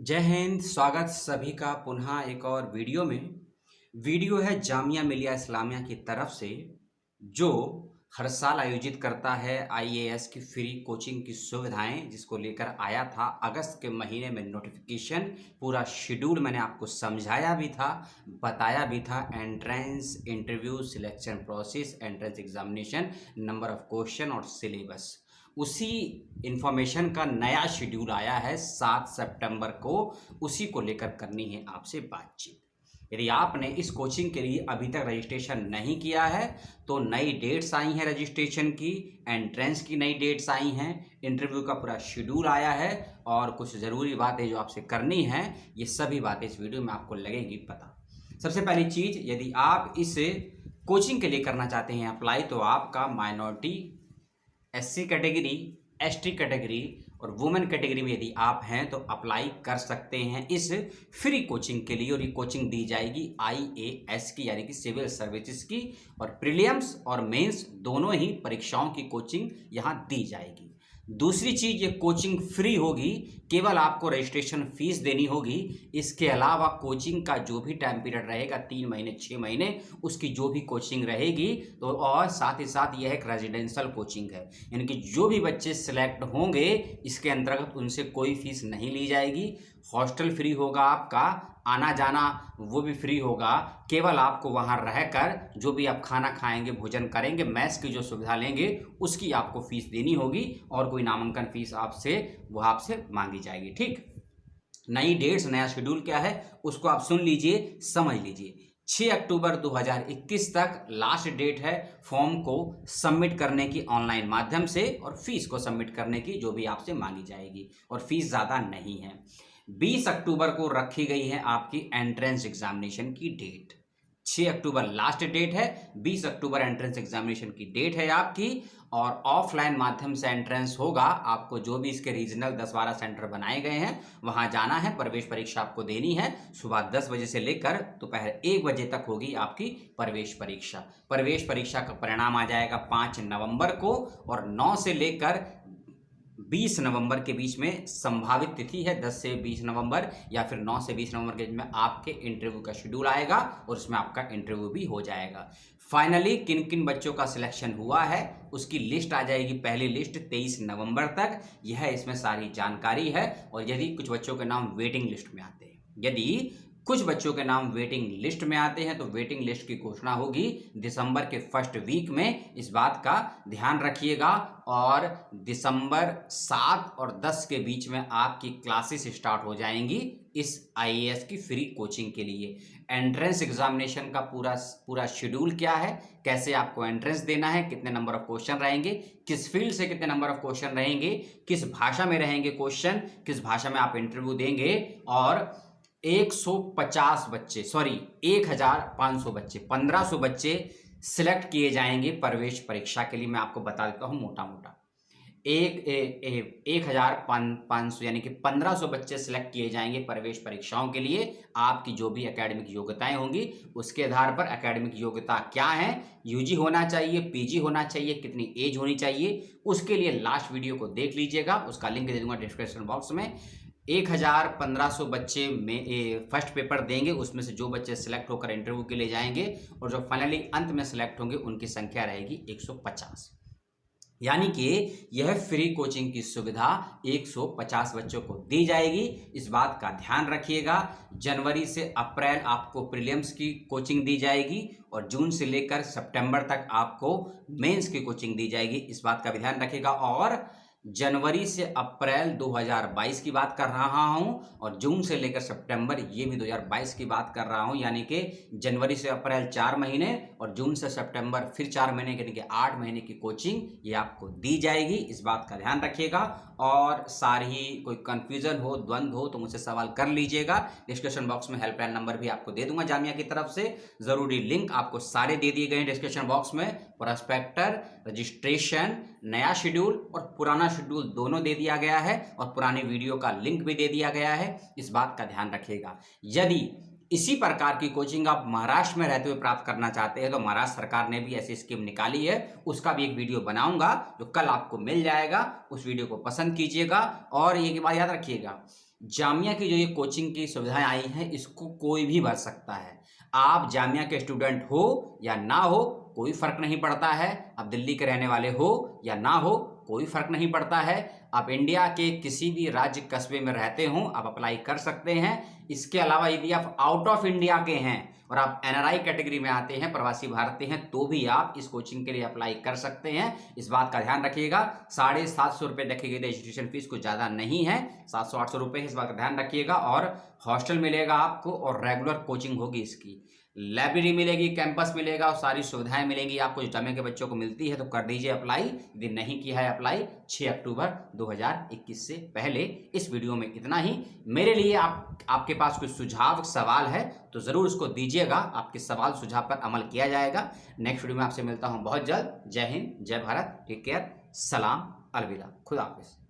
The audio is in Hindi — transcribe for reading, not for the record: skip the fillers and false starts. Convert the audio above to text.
जय हिंद। स्वागत सभी का पुनः एक और वीडियो में। वीडियो है जामिया मिलिया इस्लामिया की तरफ से, जो हर साल आयोजित करता है आईएएस की फ्री कोचिंग की सुविधाएं, जिसको लेकर आया था अगस्त के महीने में नोटिफिकेशन। पूरा शेड्यूल मैंने आपको समझाया भी था, बताया भी था। Entrance, interview, selection process, entrance examination, number of question और सिलेबस। उसी इंफॉर्मेशन का नया शेड्यूल आया है 7 सितंबर को। उसी को लेकर करनी है आपसे बातचीत। यदि आपने इस कोचिंग के लिए अभी तक रजिस्ट्रेशन नहीं किया है तो नई डेट्स आई हैं रजिस्ट्रेशन की, एंट्रेंस की नई डेट्स आई हैं, इंटरव्यू का पूरा शेड्यूल आया है और कुछ ज़रूरी बातें जो आपसे करनी हैं, ये सभी बातें इस वीडियो में आपको लगेंगी पता। सबसे पहली चीज़, यदि आप इस कोचिंग के लिए करना चाहते हैं अप्लाई, तो आपका minority, SC category, ST category और वुमेन कैटेगरी में यदि आप हैं तो अप्लाई कर सकते हैं इस फ्री कोचिंग के लिए। और ये कोचिंग दी जाएगी आईएएस की, यानी कि सिविल सर्विसेज की, और प्रीलिम्स और मेंस दोनों ही परीक्षाओं की कोचिंग यहाँ दी जाएगी। दूसरी चीज़, ये कोचिंग फ्री होगी, केवल आपको रजिस्ट्रेशन फीस देनी होगी। इसके अलावा कोचिंग का जो भी टाइम पीरियड रहेगा, 3 महीने 6 महीने, उसकी जो भी कोचिंग रहेगी, तो और साथ ही साथ यह एक रेजिडेंशियल कोचिंग है, यानी कि जो भी बच्चे सिलेक्ट होंगे इसके अंतर्गत उनसे कोई फीस नहीं ली जाएगी। हॉस्टल फ्री होगा, आपका आना जाना वो भी फ्री होगा। केवल आपको वहाँ रहकर जो भी आप खाना खाएंगे, भोजन करेंगे, मैस की जो सुविधा लेंगे, उसकी आपको फीस देनी होगी और कोई नामांकन फीस आपसे मांगी जाएगी। ठीक, नई डेट्स, नया शेड्यूल क्या है उसको आप सुन लीजिए, समझ लीजिए। 6 अक्टूबर 2021 तक लास्ट डेट है फॉर्म को सबमिट करने की ऑनलाइन माध्यम से, और फीस को सबमिट करने की जो भी आपसे मांगी जाएगी, और फीस ज़्यादा नहीं है। 20 अक्टूबर को रखी गई है आपकी एंट्रेंस एग्जामिनेशन की डेट। 6 अक्टूबर लास्ट डेट है, 20 अक्टूबर एंट्रेंस एग्जामिनेशन की डेट है आपकी। और ऑफलाइन माध्यम से एंट्रेंस होगा। आपको जो भी इसके रीजनल 10-12 सेंटर बनाए गए हैं वहां जाना है, प्रवेश परीक्षा आपको देनी है। सुबह 10 बजे से लेकर दोपहर 1 बजे तक होगी आपकी प्रवेश परीक्षा। प्रवेश परीक्षा का परिणाम आ जाएगा 5 नवंबर को, और 9 से लेकर 20 नवंबर के बीच में संभावित तिथि है। 10 से 20 नवंबर या फिर 9 से 20 नवंबर के बीच में आपके इंटरव्यू का शेड्यूल आएगा और उसमें आपका इंटरव्यू भी हो जाएगा। फाइनली किन किन बच्चों का सिलेक्शन हुआ है उसकी लिस्ट आ जाएगी, पहली लिस्ट 23 नवंबर तक। यह इसमें सारी जानकारी है। और यदि कुछ बच्चों के नाम वेटिंग लिस्ट में आते हैं, यदि कुछ बच्चों के नाम वेटिंग लिस्ट में आते हैं तो वेटिंग लिस्ट की घोषणा होगी दिसंबर के फर्स्ट वीक में। इस बात का ध्यान रखिएगा। और दिसंबर 7 और 10 के बीच में आपकी क्लासेस स्टार्ट हो जाएंगी इस आईएएस की फ्री कोचिंग के लिए। एंट्रेंस एग्जामिनेशन का पूरा शेड्यूल क्या है, कैसे आपको एंट्रेंस देना है, कितने नंबर ऑफ क्वेश्चन रहेंगे, किस फील्ड से कितने नंबर ऑफ क्वेश्चन रहेंगे, किस भाषा में रहेंगे क्वेश्चन, किस भाषा में आप इंटरव्यू देंगे, और 150 बच्चे, सॉरी 1500 बच्चे, 1500 बच्चे सिलेक्ट किए जाएंगे प्रवेश परीक्षा के लिए। मैं आपको बता देता हूं मोटा मोटा, 1500 यानी कि 1500 बच्चे सिलेक्ट किए जाएंगे प्रवेश परीक्षाओं के लिए। आपकी जो भी एकेडमिक योग्यताएं होंगी उसके आधार पर, एकेडमिक योग्यता क्या है, यूजी होना चाहिए, पीजी होना चाहिए, कितनी एज होनी चाहिए, उसके लिए लास्ट वीडियो को देख लीजिएगा, उसका लिंक दे दूंगा डिस्क्रिप्शन बॉक्स में। 1500 बच्चे में फर्स्ट पेपर देंगे, उसमें से जो बच्चे सिलेक्ट होकर इंटरव्यू के लिए जाएंगे और जो फाइनली अंत में सिलेक्ट होंगे उनकी संख्या रहेगी 150। यानी कि यह फ्री कोचिंग की सुविधा 150 बच्चों को दी जाएगी। इस बात का ध्यान रखिएगा। जनवरी से अप्रैल आपको प्रीलिम्स की कोचिंग दी जाएगी और जून से लेकर सितंबर तक आपको मेंस की कोचिंग दी जाएगी। इस बात का भी ध्यान रखिएगा। और जनवरी से अप्रैल 2022 की बात कर रहा हूं, और जून से लेकर सितंबर ये भी 2022 की बात कर रहा हूं। यानी कि जनवरी से अप्रैल 4 महीने और जून से सितंबर फिर 4 महीने, यानी कि 8 महीने की कोचिंग ये आपको दी जाएगी। इस बात का ध्यान रखिएगा। और सारी कोई कंफ्यूजन हो, द्वंद्व हो तो मुझसे सवाल कर लीजिएगा। डिस्क्रिप्शन बॉक्स में हेल्पलाइन नंबर भी आपको दे दूंगा जामिया की तरफ से। जरूरी लिंक आपको सारे दे दिए गए हैं डिस्क्रिप्शन बॉक्स में। प्रोस्पेक्टर, रजिस्ट्रेशन, नया शेड्यूल और पुराना शेड्यूल दोनों दे दिया गया है, और पुरानी वीडियो का लिंक भी दे दिया गया है। इस बात का ध्यान रखिएगा। यदि इसी प्रकार की कोचिंग आप महाराष्ट्र में रहते हुए प्राप्त करना चाहते हैं तो महाराष्ट्र सरकार ने भी ऐसी स्कीम निकाली है, उसका भी एक वीडियो बनाऊंगा जो कल आपको मिल जाएगा। उस वीडियो को पसंद कीजिएगा। और ये बात याद रखिएगा, जामिया की जो ये कोचिंग की सुविधाएं आई हैं, इसको कोई भी भर सकता है। आप जामिया के स्टूडेंट हो या ना हो, कोई फर्क नहीं पड़ता है। आप दिल्ली के रहने वाले हो या ना हो, कोई फर्क नहीं पड़ता है। आप इंडिया के किसी भी राज्य कस्बे में रहते हो, आप अप्लाई कर सकते हैं। इसके अलावा यदि आप आउट ऑफ इंडिया के हैं और आप एनआरआई कैटेगरी में आते हैं, प्रवासी भारतीय हैं, तो भी आप इस कोचिंग के लिए अप्लाई कर सकते हैं। इस बात का ध्यान रखिएगा। 750 रुपये रखी गई रजिस्ट्रेशन फीस, कुछ ज़्यादा नहीं है, 700-800 रुपये। इस बात का ध्यान रखिएगा। और हॉस्टल मिलेगा आपको और रेगुलर कोचिंग होगी इसकी। लाइब्रेरी मिलेगी, कैंपस मिलेगा और सारी सुविधाएं मिलेंगी आपको जो जामिया के बच्चों को मिलती है। तो कर दीजिए अप्लाई, यदि नहीं किया है अप्लाई 6 अक्टूबर 2021 से पहले। इस वीडियो में इतना ही। मेरे लिए आपके पास कोई सुझाव सवाल है तो ज़रूर उसको दीजिएगा। आपके सवाल सुझाव पर अमल किया जाएगा। नेक्स्ट वीडियो में आपसे मिलता हूँ बहुत जल्द। जय हिंद, जय भारत, टेक केयर, सलाम, अलविदा, खुदा हाफिज़।